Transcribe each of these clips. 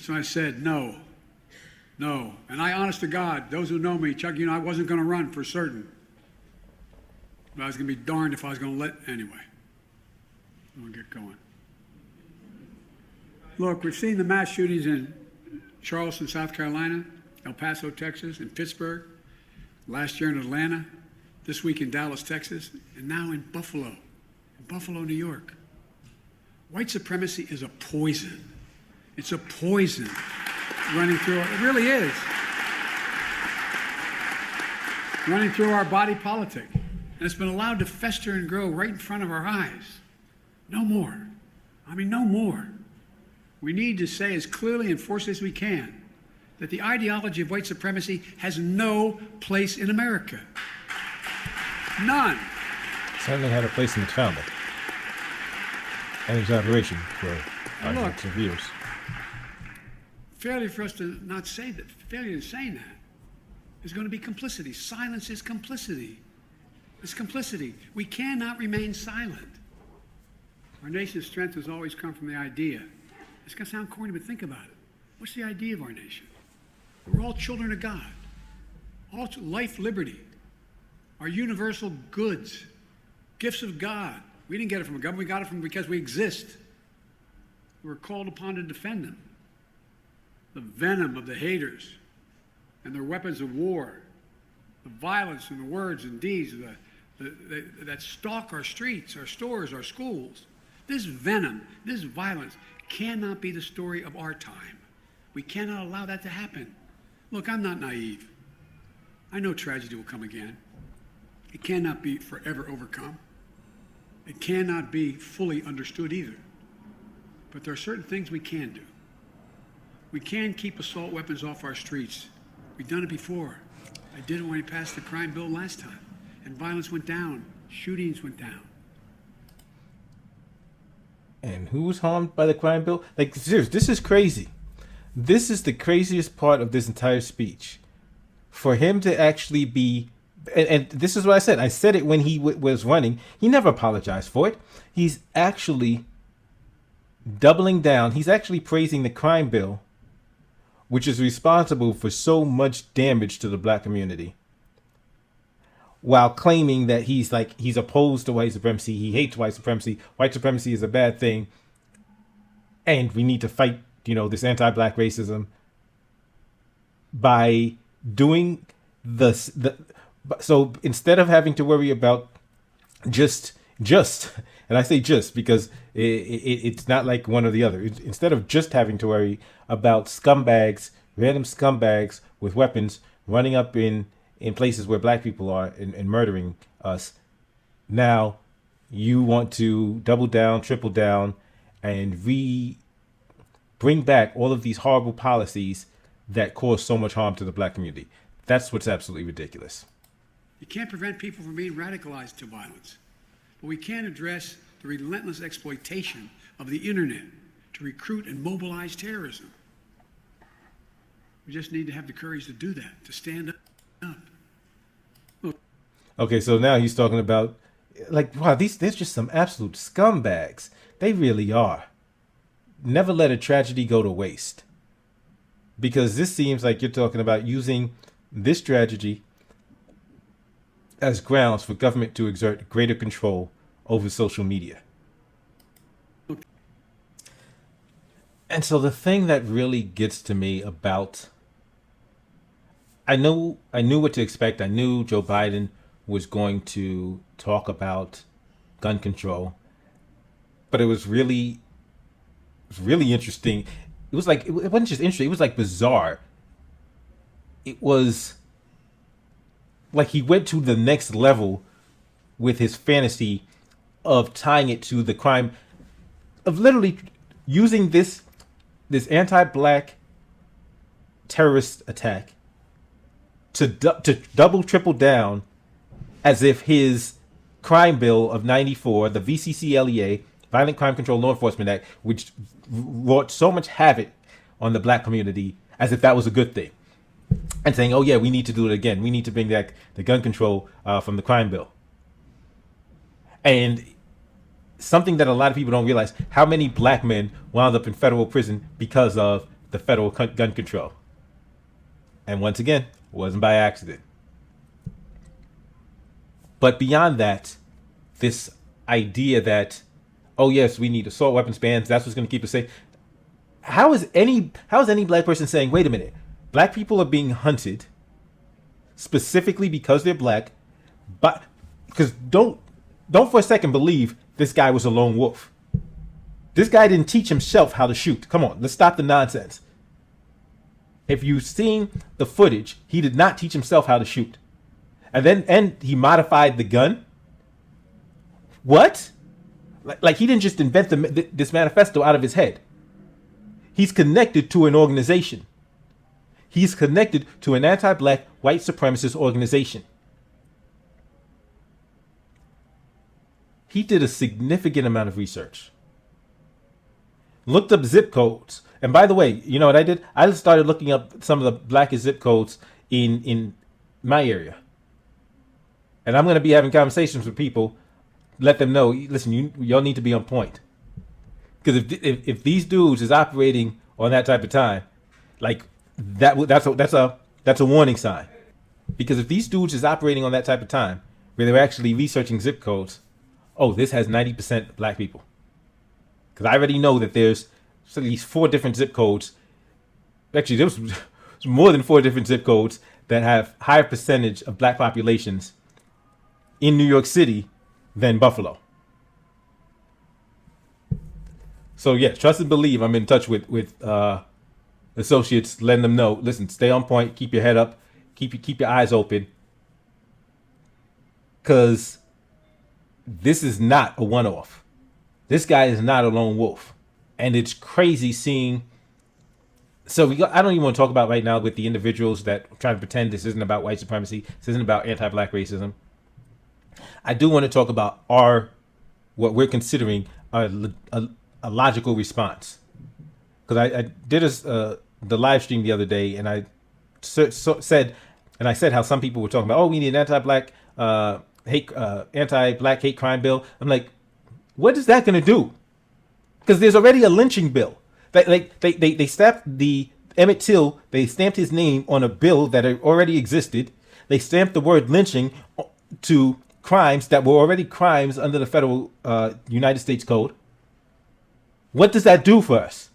That's when I said no, no. And I, honest to God, those who know me, Chuck, I wasn't going to run for certain. But I was going to be darned if I was going to anyway. I'm going to get going. Look, we've seen the mass shootings in Charleston, South Carolina, El Paso, Texas, and Pittsburgh, last year in Atlanta, this week in Dallas, Texas, and now in Buffalo, New York. White supremacy is a poison. It's a poison running through, it really is, running through our body politic. And it's been allowed to fester and grow right in front of our eyes. No more. No more. We need to say as clearly and forcefully as we can that the ideology of white supremacy has no place in America. None. Certainly had a place in its founding. An exaggeration for hundreds of years. Failure for us to not say that, failure in saying that, is going to be complicity. Silence is complicity. It's complicity. We cannot remain silent. Our nation's strength has always come from the idea. It's going to sound corny, but think about it. What's the idea of our nation? We're all children of God. All life, liberty, our universal goods, gifts of God. We didn't get it from a government. We got it from because we exist. We're called upon to defend them. The venom of the haters and their weapons of war, the violence and the words and deeds that stalk our streets, our stores, our schools. This venom, this violence cannot be the story of our time. We cannot allow that to happen. Look, I'm not naive. I know tragedy will come again. It cannot be forever overcome. It cannot be fully understood either. But there are certain things we can do. We can keep assault weapons off our streets. We've done it before. I did it when we passed the crime bill last time. And violence went down. Shootings went down. And who was harmed by the crime bill? Like, seriously, this is crazy. This is the craziest part of this entire speech. For him to actually be, and this is what I said. I said it when he was running. He never apologized for it. He's actually doubling down. He's actually praising the crime bill, which is responsible for so much damage to the black community, while claiming that he's opposed to white supremacy. He hates white supremacy. White supremacy is a bad thing. And we need to fight, this anti-black racism by doing so instead of having to worry about just, and I say just because it's not like one or the other. Instead of just having to worry about random scumbags with weapons running up in places where black people are and murdering us, now you want to double down, triple down, and bring back all of these horrible policies that cause so much harm to the black community. That's what's absolutely ridiculous. You can't prevent people from being radicalized to violence, but we can address the relentless exploitation of the internet to recruit and mobilize terrorism. We just need to have the courage to do that, to stand up. Look. Okay, so now he's talking about, wow, there's just some absolute scumbags. They really are. Never let a tragedy go to waste. Because this seems like you're talking about using this tragedy as grounds for government to exert greater control over social media. And so the thing that really gets to me about, I knew what to expect. I knew Joe Biden was going to talk about gun control, but it was really interesting. It was like, it wasn't just interesting, it was like bizarre. It was like he went to the next level with his fantasy of tying it to the crime, of literally using this anti-black terrorist attack to double, triple down as if his crime bill of 94, the VCCLEA, Violent Crime Control Law Enforcement Act, which wrought so much havoc on the black community, as if that was a good thing. And saying, oh yeah, we need to do it again. We need to bring back the gun control from the crime bill. And something that a lot of people don't realize, how many black men wound up in federal prison because of the federal gun control. And once again, it wasn't by accident. But beyond that, this idea that, oh yes, we need assault weapons bans, that's what's going to keep us safe. How is any black person saying, wait a minute, black people are being hunted specifically because they're black, but because don't for a second believe this guy was a lone wolf. This guy didn't teach himself how to shoot. Come on, let's stop the nonsense. If you've seen the footage, he did not teach himself how to shoot. And he modified the gun. What? Like he didn't just invent this manifesto out of his head. He's connected to an organization. He's connected to an anti-black white supremacist organization. He did a significant amount of research. Looked up zip codes. And by the way, you know what I did? I just started looking up some of the blackest zip codes in my area. And I'm going to be having conversations with people, let them know, listen, y'all need to be on point. Because if these dudes is operating on that type of time, like that's a warning sign. Because if these dudes is operating on that type of time, where they're actually researching zip codes, oh, this has 90% black people. Because I already know that there's at least 4 different zip codes. Actually, there was more than 4 different zip codes that have higher percentage of black populations in New York City than Buffalo. So yeah, trust and believe. I'm in touch with associates, letting them know, listen, stay on point, keep your head up, keep your eyes open. Because this is not a one-off. This guy is not a lone wolf. And it's crazy seeing. So I don't even want to talk about right now with the individuals that try to pretend this isn't about white supremacy. This isn't about anti-black racism. I do want to talk about what we're considering a logical response. Because I did the live stream the other day, and I said how some people were talking about, oh, we need an anti-black anti-black hate crime bill. I'm like, what is that going to do? Because there's already a lynching bill. They stamped the Emmett Till. They stamped his name on a bill that already existed. They stamped the word lynching to crimes that were already crimes under the federal United States Code. What does that do for us?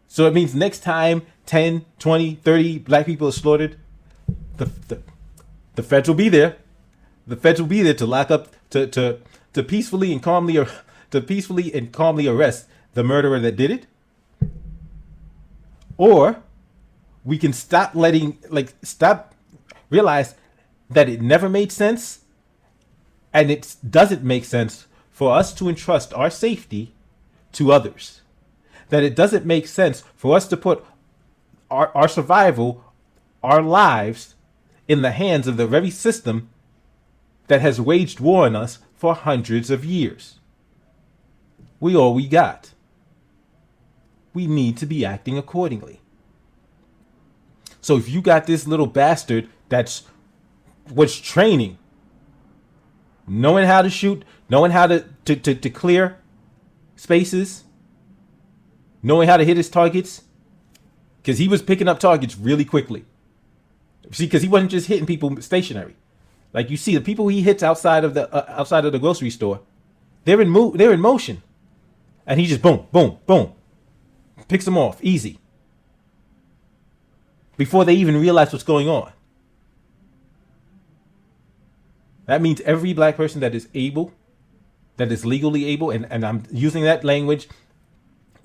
So it means next time 10, 20, 30 black people are slaughtered, the feds will be there. The feds will be there to lock up, to peacefully and calmly arrest the murderer that did it. Or we can realize that it never made sense, and it doesn't make sense for us to entrust our safety to others. That it doesn't make sense for us to put our survival, our lives, in the hands of the very system that has waged war on us for hundreds of years. We all we got. We need to be acting accordingly. So if you got this little bastard was training, knowing how to shoot, knowing how to clear spaces, knowing how to hit his targets, because he was picking up targets really quickly. See, because he wasn't just hitting people stationary. Like you see, the people he hits outside of the grocery store, they're in motion, and he just boom, boom, boom, picks them off easy before they even realize what's going on. That means every black person that is able, that is legally able, and I'm using that language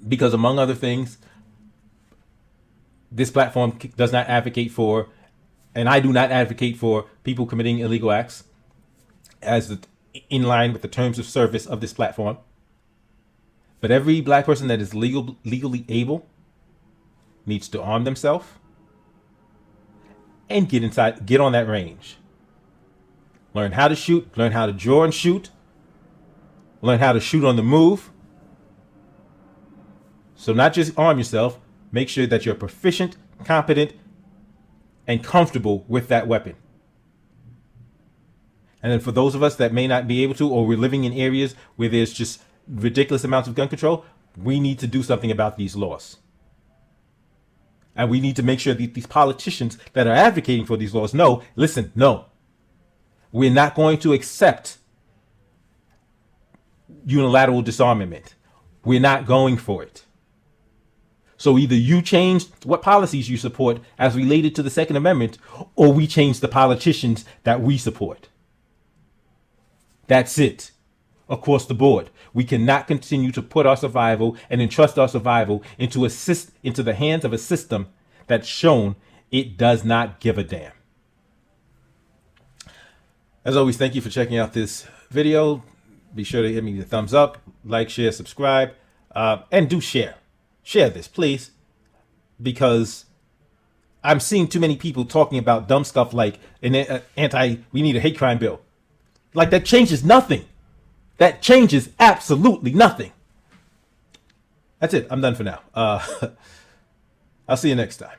because, among other things, this platform does not advocate for, and I do not advocate for, people committing illegal acts in line with the terms of service of this platform. But every black person that is legally able needs to arm themselves and get on that range. Learn how to shoot, learn how to draw and shoot, learn how to shoot on the move. So not just arm yourself, make sure that you're proficient, competent, and comfortable with that weapon. And then for those of us that may not be able to, or we're living in areas where there's just ridiculous amounts of gun control, we need to do something about these laws. And we need to make sure that these politicians that are advocating for these laws know, listen, no, we're not going to accept unilateral disarmament. We're not going for it. So either you change what policies you support as related to the Second Amendment, or we change the politicians that we support. That's it. Across the board. We cannot continue to put our survival and entrust our survival into the hands of a system that's shown it does not give a damn. As always, thank you for checking out this video. Be sure to hit me the thumbs up, like, share, subscribe, and do share. Share this, please, because I'm seeing too many people talking about dumb stuff like we need a hate crime bill. Like, that changes nothing. That changes absolutely nothing. That's it. I'm done for now. I'll see you next time.